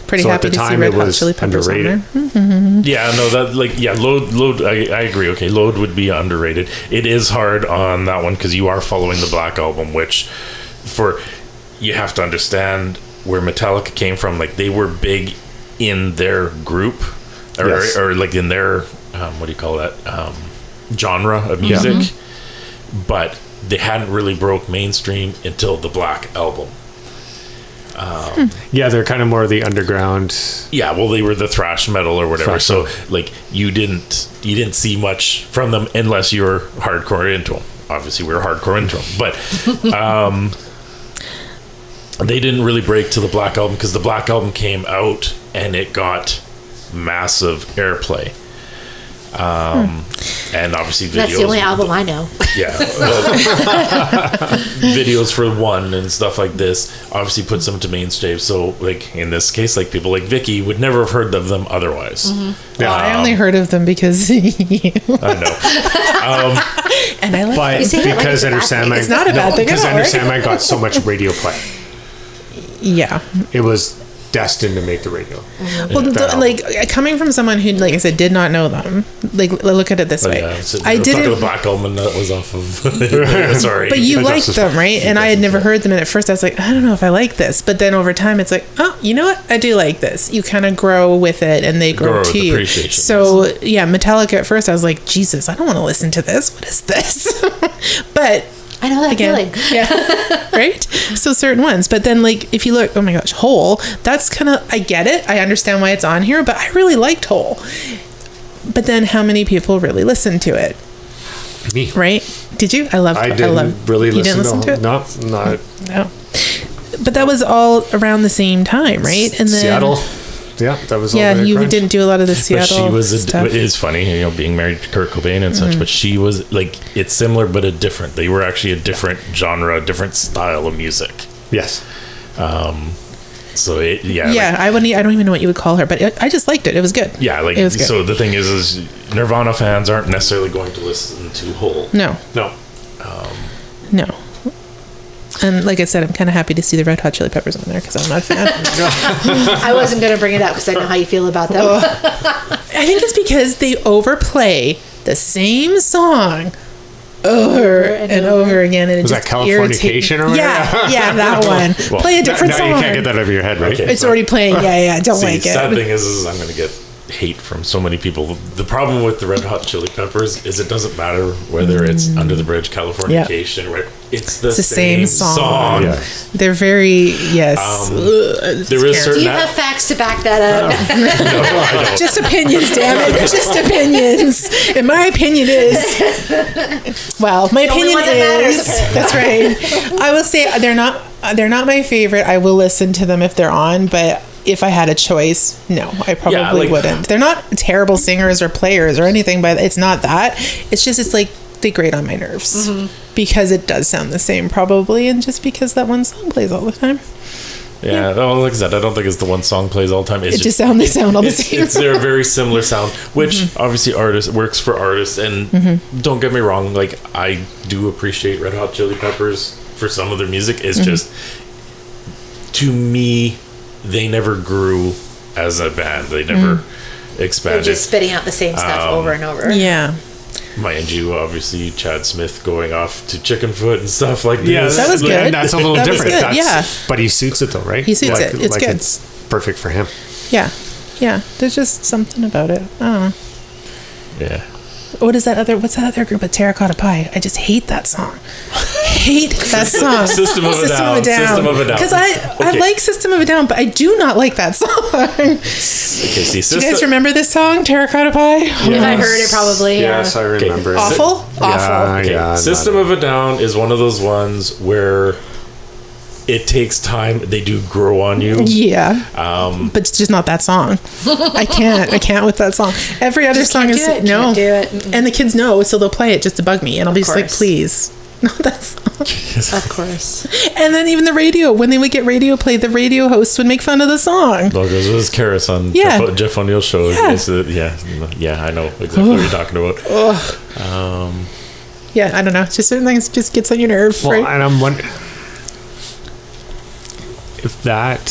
pretty So at happy the to see time, Red it Hot was Chili Peppers on underrated. there. Yeah, no, that like yeah, Load. I agree. Okay, Load would be underrated. It is hard on that one because you are following the Black Album, which you have to understand where Metallica came from. Like they were big in their group, or, Yes. or like in their what do you call that genre of music, but they hadn't really broke mainstream until the Black Album. Yeah, they're kind of more of the underground. Yeah, well, they were the thrash metal or whatever. Thrash So, metal. like, you didn't see much from them unless you were hardcore into them. Obviously, we were hardcore into them, but they didn't really break to the Black Album because the Black Album came out and it got massive airplay. And obviously, videos. That's the only album I know. Yeah, videos for one and stuff like this obviously puts them to mainstream. So, like in this case, like people like Vicky would never have heard of them otherwise. Well, I only heard of them because you. I know. And I like But You say that like because it's a Enter bad thing. Sandman, It's not a bad thing at Because all, Enter right? Sandman got so much radio play, Yeah. it was destined to make the radio. Well, That album. like coming from someone who, like I said, did not know them. Like, look at it this way. Yeah, so I we're talking didn't. the Black Album that was off of. Sorry, But you That's liked just them, fine. right? And I had never heard them. And at first, I was like, I don't know if I like this. But then over time, it's like, oh, you know what? I do like this. You kind of grow with it, and they grow Grow to with you. appreciation, So yeah, Metallica. At first, I was like, Jesus, I don't want to listen to this. What is this? But I know that again, feeling. yeah, right. So certain ones, but then like if you look, oh my gosh, Hole. That's kind of, I get it. I understand why it's on here, but I really liked Hole. But then how many people really listened to it? Me. Right? Did you? I loved. I didn't loved, really you listen, didn't listen to it. No, not No. But that was all around the same time, right? And then Seattle. Yeah, that was all Yeah, very you grunge. didn't do a lot of the But Seattle she was stuff. it is funny, you know, being married to Kurt Cobain and such. But she was like, it's similar but a different. They were actually a different genre, a different style of music. Yes. So it, Yeah, I wouldn't. I don't even know what you would call her, but I just liked it. It was good. Yeah, like it was good. so the thing is Nirvana fans aren't necessarily going to listen to Hole. No. And like I said, I'm kind of happy to see the Red Hot Chili Peppers on there because I'm not a fan. I wasn't going to bring it up because I know how you feel about them. I think it's because they overplay the same song over and over again, and it Was just that Californication or whatever? yeah, that one. Well, Play a different Now song. you can't get that out of your head, right? Okay. It's already playing. Yeah, don't See, like sad it. thing is I'm going to get hate from so many people. The problem with the Red Hot Chili Peppers is it doesn't matter whether it's Under the Bridge, Californication, right? It's the same song. Yeah. They're very There is certain Do you have facts to back that up? No, I don't. just opinions, damn it. Just opinions. And my opinion is, well, my only opinion one that matters, is, apparently. that's right. I will say they're not my favorite. I will listen to them if they're on, but if I had a choice, no, I probably wouldn't. They're not terrible singers or players or anything, but it's not that. It's like they grate on my nerves because it does sound the same probably, and just because that one song plays all the time. Yeah, well, like I said, I don't think it's the one song plays all the time. It's They sound all the same. It's their very similar sound, which obviously works for artists. And don't get me wrong, like I do appreciate Red Hot Chili Peppers for some of their music. It's just, to me, they never grew as a band. They never They're expanded. just spitting out the same stuff over and over. Yeah. Mind you, obviously, Chad Smith going off to Chickenfoot and stuff like Yeah, this. That was good. And that's a little That was different. good, That's, But he suits it though, right? He suits it. It's good. It's perfect for him. Yeah. There's just something about it. I don't know. Yeah. What's that other group of Terracotta Pie? I just hate that song. Hate that song. System of a Down. System of a Down. Because I Okay. like System of a Down, but I do not like that song. Okay, see, Do you guys remember this song, Terracotta Pie? If I heard it, probably. Yes, I remember. Awful? Yeah, Awful. yeah. System of a Down is one of those ones where it takes time. They do grow on you. Yeah. But it's just not that song. I can't with that song. Every other song is do it, no. can't do it. Mm-mm. And the kids know, so they'll play it just to bug me, and I'll be just like, course. please. Not that song. Of course. And then even the radio, when they would get radio play, the radio hosts would make fun of the song. Well, it was Karis on Yeah. Jeff O'Neill's show. Yeah. Yeah, I know exactly what you're talking about. Yeah, I don't know. Just certain things just gets on your nerve. Well, right? and I'm wondering if that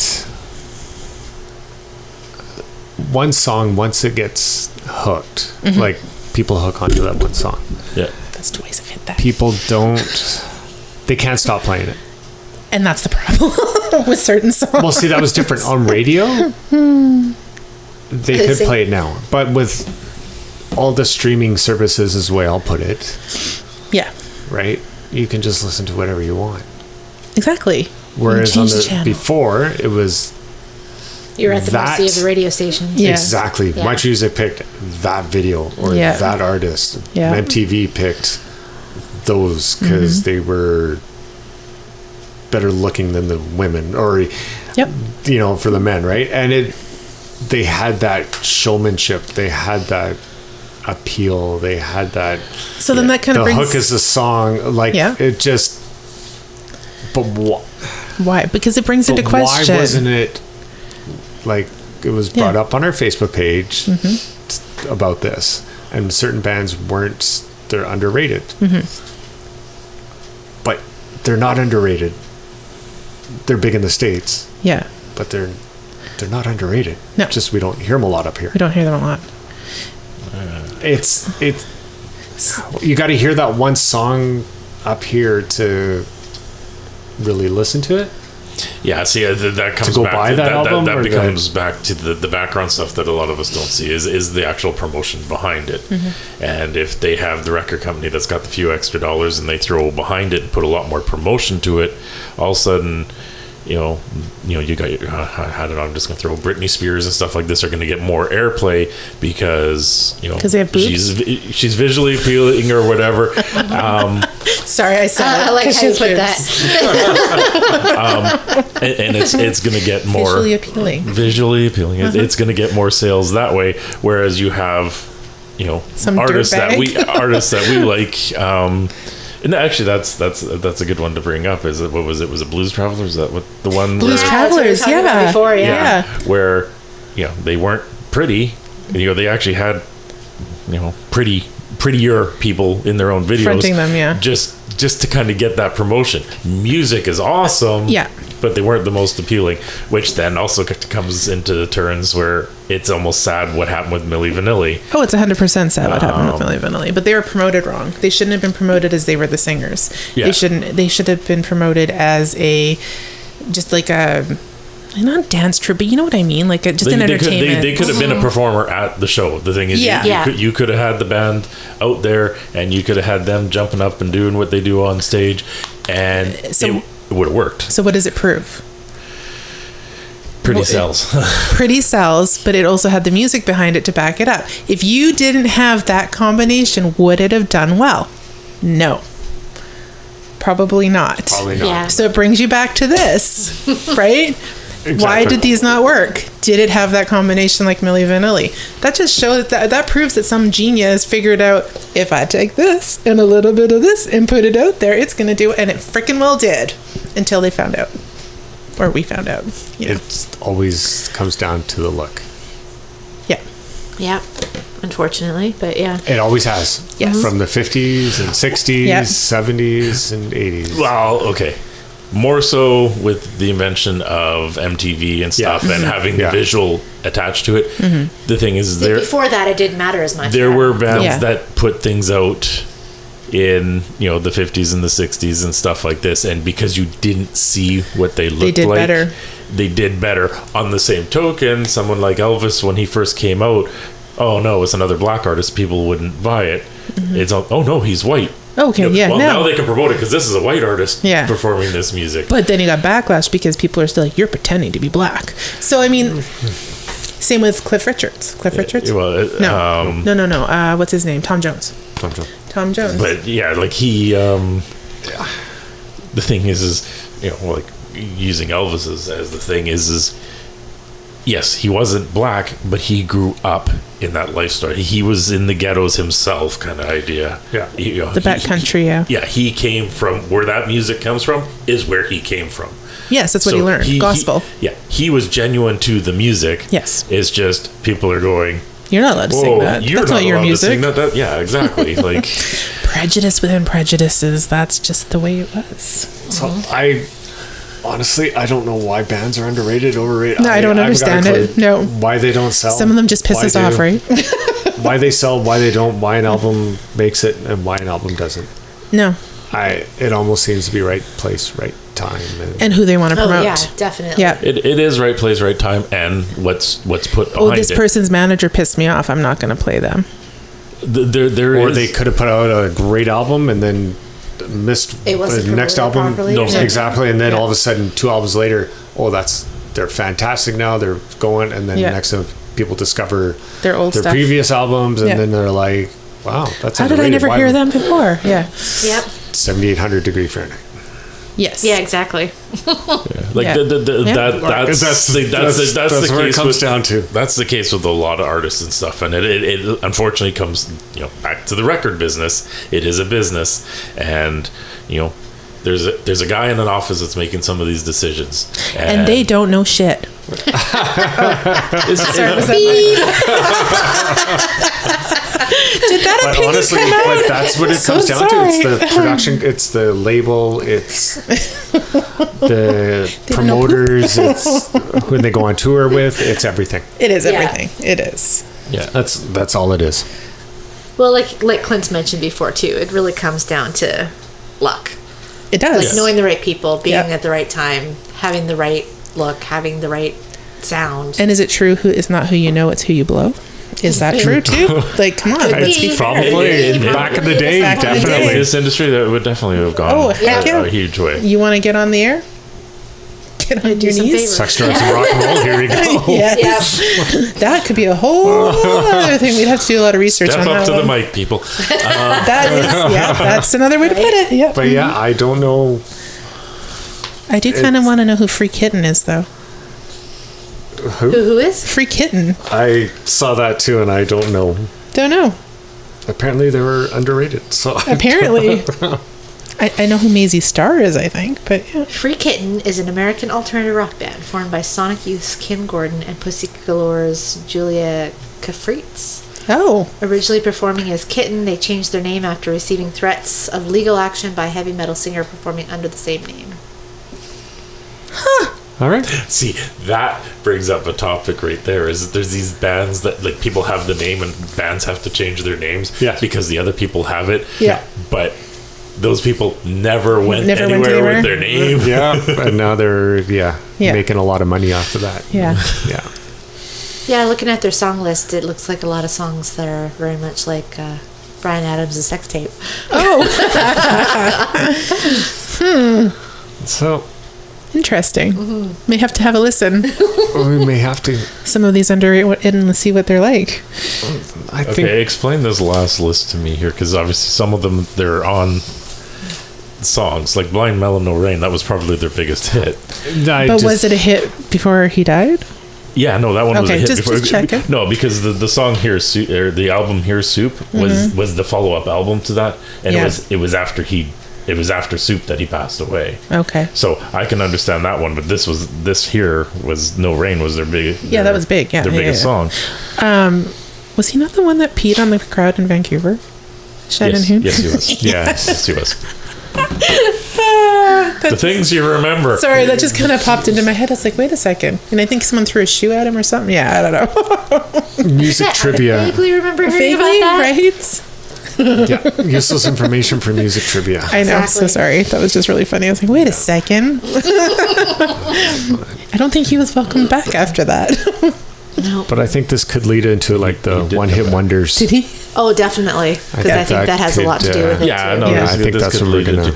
one song, once it gets hooked, like people hook onto that one song, Yeah. That's twice I've hit that. people they can't stop playing it. And that's the problem with certain songs. Well, see, that was different on radio. They could play it now, but with all the streaming services, is the way I'll put it, Yeah, right? You can just listen to whatever you want. exactly. Whereas on change the the channel. before, it was You're at the mercy of That- the radio station. Yeah. exactly. Yeah. My music picked that video or Yeah. that artist. Yeah. MTV picked those because they were better looking than the women, or Yep. for the men, right? And they had that showmanship, they had that appeal, they had that. So then that kind The of brings hook is the song, like Yeah. it just. But why? Because it brings into question. why wasn't it like it was brought up on our Facebook page about this, and certain bands weren't, they're underrated, but they're not underrated. They're big in the States, Yeah, but they're not underrated. No. Just we don't hear them a lot up here. we don't hear them a lot. It's you got to hear that one song up here to really listen to it. Yeah, see, that comes go back buy to that album, that or becomes back to the background stuff that a lot of us don't see is the actual promotion behind it. And if they have the record company that's got the few extra dollars and they throw behind it and put a lot more promotion to it, all of a sudden, you got your, I don't know, I'm just going to throw Britney Spears and stuff like this are going to get more airplay because, 'Cause they have boobs? she's visually appealing or whatever. Sorry, I said it. I like 'cause how you she's put boobs. that. and it's going to get more Visually appealing. Visually appealing. It's going to get more sales that way. Whereas you have, Some artists that dirtbag. we like, And actually, that's a good one to bring up. Is it what was it? Was it Blues Travelers? Is that what the one? Blues where, Travelers, that's what we were talking about before, yeah. where they weren't pretty. They actually had prettier people in their own videos, Fronting them, yeah. Just to kind of get that promotion. Music is awesome, Yeah. but they weren't the most appealing, which then also comes into the turns where it's almost sad what happened with Milli Vanilli. Oh, it's 100% sad what happened with Milli Vanilli, but they were promoted wrong. They shouldn't have been promoted as they were the singers. Yeah. They should have been promoted as just like a not dance troupe, but you know what I mean, like just an entertainment. They could have been a performer at the show. The thing is, Yeah. you could have had the band out there, and you could have had them jumping up and doing what they do on stage, and it would have worked. So what does it prove? Pretty sells. Pretty sells, but it also had the music behind it to back it up. If you didn't have that combination, would it have done well? No. Probably not. Probably not. Yeah. So it brings you back to this, right? Exactly. Why did these not work? Did it have that combination like Milli Vanilli? That just shows that proves that some genius figured out, if I take this and a little bit of this and put it out there, it's going to do it. And it freaking well did, until they found out. Or we found out. It always comes down to the look. Yeah. Yeah, unfortunately, but yeah. It always has. Yes. From the 50s and 60s, Yeah. 70s and 80s. Well, okay. More so with the invention of MTV and stuff, and having the Yeah. visual attached to it. The thing is, See, before that, it didn't matter as much. there were bands Yeah. that put things out in the 50s and the 60s and stuff like this, and because you didn't see what they looked did like, better. they did better. On the same token, someone like Elvis, when he first came out, oh no, it's another black artist, people wouldn't buy it. It's all, oh no, he's white. Okay, yeah, well, no. now they can promote it because this is a white artist Yeah. performing this music. But then you got backlash because people are still like, you're pretending to be black. So, I mean, same with Cliff Richards. Cliff Richards? Well, No. What's his name? Tom Jones. Tom Jones. but yeah, like he the thing is like using Elvis as the thing is yes, he wasn't black, but he grew up in that lifestyle. He was in the ghettos himself, kind of idea. Yeah. The backcountry, yeah. Yeah, he came from where that music comes from is where he came from. Yes, that's what he learned. Gospel. He was genuine to the music. Yes. It's just people are going, You're not allowed to sing that. you're That's not not your allowed music. to sing that. Yeah, exactly. Like Prejudice within prejudices. That's just the way it was. So I honestly, I don't know why bands are underrated, overrated. No, I don't haven't got a understand clue it. No. Why they don't sell. Some of them just piss Why us off, right? Why they sell, why they don't, why an album makes it, and why an album doesn't. No. It almost seems to be right place, right time. And who they want to Oh, promote. yeah, definitely. Yeah. it is right place, right time, and what's put behind Oh, this it. person's manager pissed me off. I'm not going to play them. There or is- they could have put out a great album and then missed It wasn't the next promoted album. properly No, or something. Exactly, and then Yeah. all of a sudden, 2 albums later, they're fantastic now. They're going, and then Yeah. next time people discover Their old their stuff. previous albums, and Yeah. then they're like, "Wow, that's How did I underrated. never Why hear would- them before? Yeah. Yep. 7,800 degree Fahrenheit." Yes. Yeah, exactly. like Yeah. that's the where it case comes with, down to. That's the case with a lot of artists and stuff, and it unfortunately comes back to the record business. It is a business, and there's a guy in an office that's making some of these decisions, And they don't know shit. Sorry, was Did that But opinion honestly, come out? but that's what it So comes down to. sorry. It's the production, it's the label, it's the Didn't know. promoters, it's who they go on tour with, it's everything. It is Yeah. everything. It is. yeah. That's all it is. Well, like Clint's mentioned before too, it really comes down to luck. It does. Like knowing the right people, being Yeah. at the right time, having the right look, having the right sound. And is it true who is not who you know, it's who you blow? Is that true too? Like, come on. Could Let's be. be Probably back in the day, Back in the definitely. day. This industry that would definitely have gone Oh, heck yeah. a huge way. You want to get on the air? Get on Do your some knees. favors. Sex, drugs, and rock and roll. Here we go. Yes. That could be a whole other thing. We'd have to do a lot of research Step on up that to one. the mic, people. That is, yeah, that's another way to put it. Yep. But yeah, I don't know. I do kind of want to know who Free Kitten is, though. Who is? Free Kitten. I saw that too, and I don't know. Don't know. Apparently, they were underrated. So Apparently. I know who Maisie Starr is, I think, but yeah. Free Kitten is an American alternative rock band formed by Sonic Youth's Kim Gordon and Pussy Galore's Julia Kafritz. Oh, Originally performing as Kitten, they changed their name after receiving threats of legal action by a heavy metal singer performing under the same name. All right. See, that brings up a topic right there. Is that there's these bands that like people have the name and bands have to change their names because the other people have it. Yeah. But those people never went anywhere with their name. Yeah, and now they're Yeah. making a lot of money off of that. yeah. Yeah. Yeah, looking at their song list, it looks like a lot of songs that are very much like Bryan Adams' sex tape. Oh, So interesting. May have to have a listen. we may have to. Some of these underrated and see what they're like. I think. Okay, explain this last list to me here, because obviously some of them they're on songs like "Blind Mellow No Rain." That was probably their biggest hit. But was it a hit before he died? Yeah, no, that one was a Okay, hit just before. checking. No, because the song here, or the album here, "Soup" was the follow up album to that, and Yeah. it was after "Soup" that he passed away. Okay. So I can understand that one, but this here was "No Rain" was their big. Yeah, that was big, yeah, their yeah, biggest yeah. song. Was he not the one that peed on the crowd in Vancouver? Shannon Hoon? Yes, he was. Yes. Yes, he was. The things you remember. Sorry, that just kind of popped into my head. I was like, wait a second. And I think someone threw a shoe at him or something. Yeah, I don't know. Music I trivia. vaguely remember hearing Vaguely, about that. right? Yeah, useless information for music trivia. I know. So Exactly. sorry. That was just really funny. I was like, wait a second. I don't think he was welcomed back after that. No. But I think this could lead into like the He did one-hit come back. wonders. Did he? Oh, definitely. Because I think that has a lot to do with it. Yeah, too. no, Yeah. this- I think this that's could what we're lead into-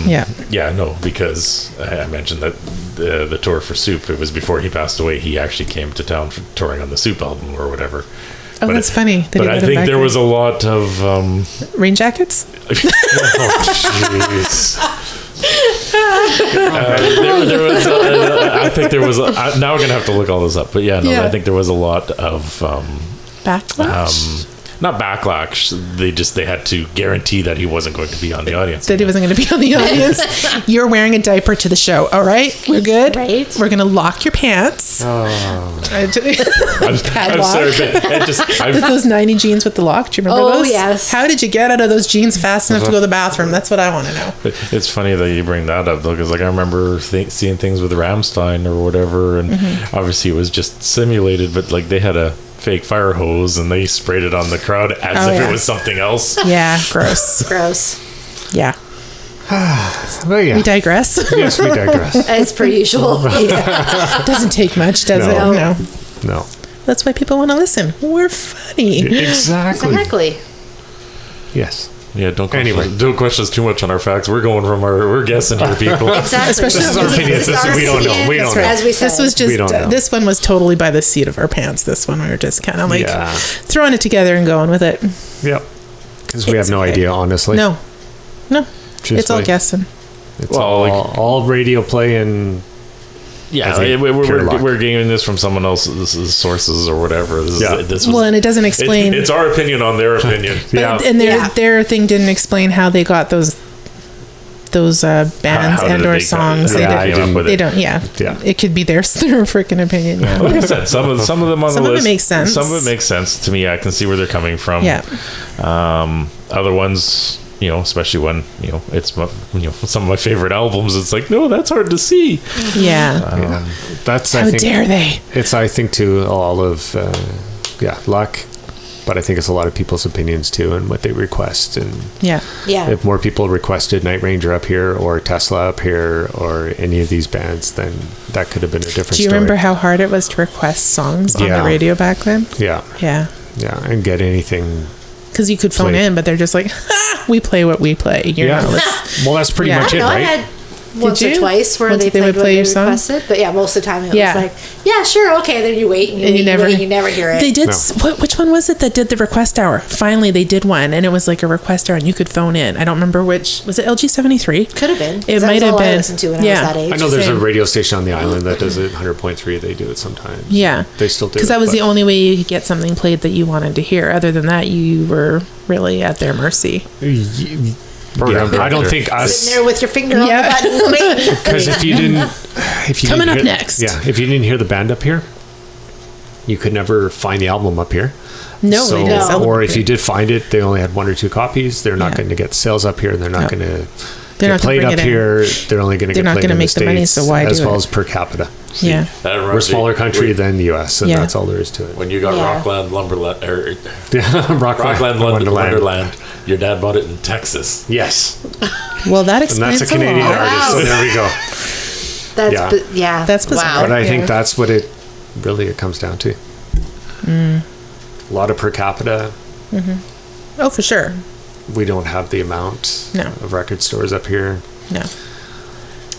Yeah. Yeah, no, because I mentioned that the tour for Soup, it was before he passed away. He actually came to town for touring on the Soup album or whatever. Oh, But that's funny. that he But I let him think back there then. was a lot of rain jackets. Oh, jeez. there was. I think there was. Now we're gonna have to look all this up. But yeah, no, Yeah. I think there was a lot of Backlash. not backlash. They had to guarantee that he wasn't going to be on the audience. That he wasn't going to be on the audience. You're wearing a diaper to the show. All right, we're good. Right. We're going to lock your pants. Oh. I'm Padlock. sorry, but it just. With those 90 jeans with the lock. Do you remember Oh, those? yes. How did you get out of those jeans fast enough to go to the bathroom? That's what I want to know. It's funny that you bring that up though, because like I remember seeing things with Rammstein or whatever, and obviously it was just simulated, but like they had a fake fire hose and they sprayed it on the crowd as Oh, if yeah. it was something else. Yeah, gross. Gross. Yeah. Well, yeah. We digress. Yes, we digress. As per usual. Doesn't take much, does it? No. No. No. That's why people want to listen. We're funny. Exactly. Exactly. Yes. Yeah, don't question, Anyway. don't question us too much on our facts. We're guessing here, people. Exactly. Especially- This is our opinion. This is This is- our we don't know. opinion. We don't know. As we said. This was We just don't know. this one was totally by the seat of our pants. This one we were just kind of like Yeah. throwing it together and going with it. Yep. Because we have It's no okay. idea, honestly. No, Truthfully. it's all guessing. It's Well, all radio play and Yeah, I think pure luck. we're getting this from someone else's sources or whatever. This Yeah. is, this was, Well, and it doesn't explain. it's our opinion on their opinion. yeah. And Yeah. their thing didn't explain how they got those bands How did and or they songs. come- Yeah, they I came up didn't- with They it? don't. Yeah. Yeah. It could be their freaking opinion. Yeah. Like I said, some of them on Some the of it list makes sense. Some of it makes sense to me. I can see where they're coming from. Yeah. Other ones, especially when it's some of my favorite albums. It's like, no, that's hard to see. Yeah. That's How I think dare they? it's I think too all of luck, but I think it's a lot of people's opinions too and what they request. And Yeah. Yeah. if more people requested Night Ranger up here or Tesla up here or any of these bands, then that could have been a different Do you story. remember how hard it was to request songs on Yeah. the radio back then? Yeah, Yeah. and get anything. Because you could phone Played. in, but they're just like, we play what we play. You know, Well, that's pretty Yeah. much I it, know, I right? had once or you? twice where Once they they played would what play they your song? requested, but yeah, most of the time it Yeah. was like, yeah, sure, okay. Then you wait and you, And wait, you and never- wait, and you never hear it. They did. No. Which one was it that did the request hour? Finally, they did one, and it was like a request hour, and you could phone in. I don't remember which. Was it LG73? Could have been. It That might was have all I been. listened to when Yeah. I was that age. I know there's a Same. radio station on the island that does it 100.3. They do it sometimes. Yeah, They still do. because that it, was but- the only way you could get something played that you wanted to hear. Other than that, you were really at their mercy. program I don't director. think us. Sitting there with your finger on Yeah. the button. waiting. Because if you didn't Coming up hear- next. Yeah, if you didn't hear the band up here, you could never find the album up here. No, So, they didn't sell or them if here. you did find it, they only had 1 or 2 copies. They're not Yeah. going to get sales up here, and they're not No. going to They're get not gonna played bring up it in. here. They're only going to They're get not played gonna in make the money, States, so why as do well it? as per capita. Yeah. That reminds We're a me- smaller country when- than the U.S., and Yeah. that's all there is to it. When you got Yeah. Rockland Lumberland, or Rockland Wonderland, your dad bought it in Texas. Yes, Well, that and explains that's a a Canadian lot. artist. So Wow. there we go. That's Yeah. yeah. That's bizarre. But I Yeah. think that's what it comes down to. A lot of per capita. Oh, for sure. We don't have the amount No. of record stores up here. No.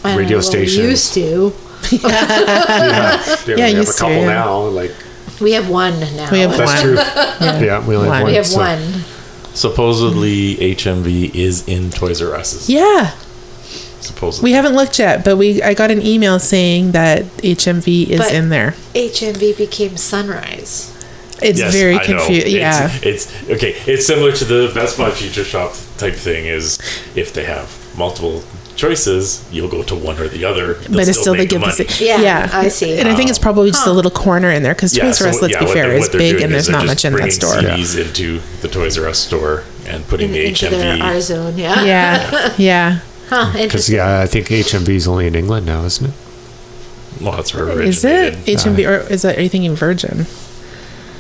I don't radio know, well, we stations. used to. Yeah, we have a used to, couple yeah. now. Like We have one now. We have that's one. true. Yeah, we only have One. one. We have so- one. Supposedly, HMV is in Toys R Us's. Yeah. Supposedly. We haven't looked yet, but I got an email saying that HMV is But- in there. HMV became Sunrise. It's Yes, very I know. confusing. Yeah. It's okay. It's similar to the Best Buy Future Shop type thing. Is if they have multiple choices, you'll go to one or the other. They'll But it's still they make the give the money. same. Yeah, I see. And I think it's probably just a little corner in there because Yeah, Toys R Us, so, let's yeah, be what fair, they're- is what they're big doing and is there's they're not just much in that bringing store. CDs into the Toys R Us store and putting the into their HMV. R zone. Yeah. Yeah. Yeah. Huh. Because Interesting. yeah, I think HMV is only in England now, isn't it? Well, that's where it Is it originated. HMV or is that? Are you thinking Virgin?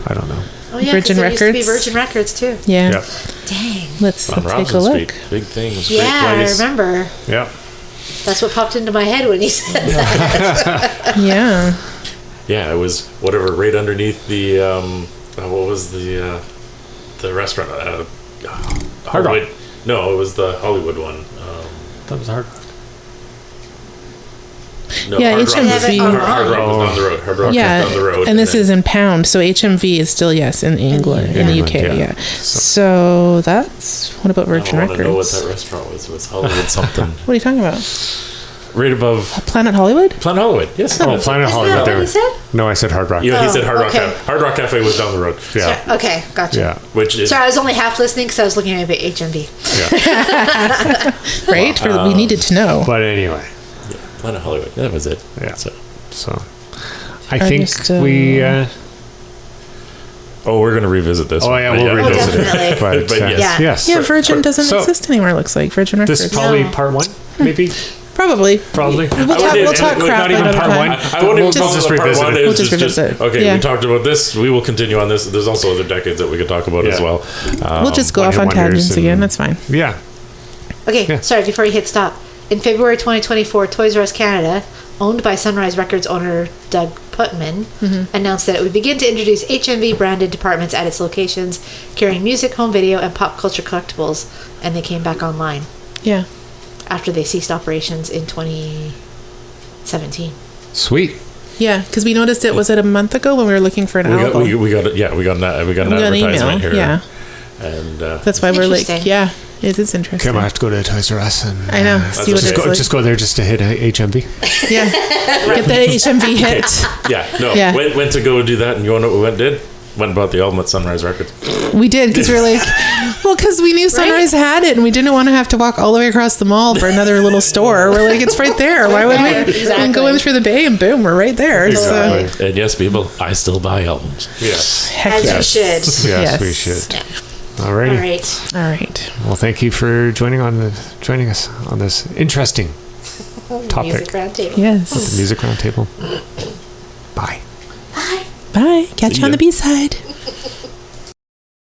I don't know. Oh yeah, 'cause Virgin there used to be Records? Virgin Records too. Yeah. Yeah, Dang. Let's On take a Robinson look. Street, big things. Yeah, great I place. remember. yeah. That's what popped into my head when he said that. Yeah. Yeah, it was whatever right underneath the what was the restaurant? Hard Rock. Hollywood. No, it was the Hollywood one. That was hard. No, Yeah, Hard Rock HMV. was, Hard Rock was down the road. Hard Rock was Yeah. down the road. And this then- is in pound, so HMV is still in England, in the England, UK. yeah. Yeah. So that's what about Virgin I want to know what Records? that restaurant was. It was Hollywood something. What are you talking about? Right above Planet Hollywood? Planet Hollywood. Yes. Oh, Planet Isn't Hollywood. that There. what he said? No, I said Hard Rock. Yeah, he Oh, said Hard Rock okay. Cafe. Hard Rock Cafe was down the road. Yeah, Okay, gotcha. yeah, Which is Sorry, I was only half listening because I was looking at HMV. yeah. Right? We needed to know. But anyway, Planet Hollywood. That was it. Yeah. So. so I think just, we. Oh, we're going to revisit this. Oh one. yeah, we'll revisit definitely. it. But, But yes. Yeah. yes. Yeah, Virgin doesn't So- exist anymore, it looks like. Virgin Records. This is probably No. part 1, maybe. Probably. Probably. We'll talk not crap even another part time. one. I wouldn't even We'll call just it a part revisit one. it. It We'll was just revisit it. Okay, Yeah. we talked about this. We will continue on this. There's also other decades that we could talk about as Yeah. well. We'll just go One off Hit on Wonders tangents again. and- That's fine. Yeah. Okay, Yeah. sorry, before you hit stop. In February 2024, Toys R Us Canada, owned by Sunrise Records owner Doug Putman, announced that it would begin to introduce HMV branded departments at its locations, carrying music, home video, and pop culture collectibles, and they came back online Yeah. after they ceased operations in 2017. Sweet. Yeah, because we noticed it, was it a month ago when we were looking for an album? We got an We got an advertisement email. here. Yeah. And That's why we're like, Interesting. yeah, it is interesting. Okay, I have to go to Toys R Us and I know. See what okay. it's like. just go there just to hit HMV. Yeah. Get that HMV hit. yeah, no, Yeah. went to go do that, and you want to know what we did? Went and bought the album at Sunrise Records. We did because we were like, well, because we knew Sunrise had it and we didn't want to have to walk all the way across the mall for another little store. We're like, it's right there. Why would we? Exactly. And go in through the bay and boom, we're right there. Exactly. So, And yes, people, I still buy albums. Yes. heck As yes. you should. Yes, Yes. we should. All Alrighty. right. All right. Well, thank you for joining us on this interesting topic. Music Roundtable. Yes. The Music Roundtable. Bye. Bye. Catch See you on ya. the B side.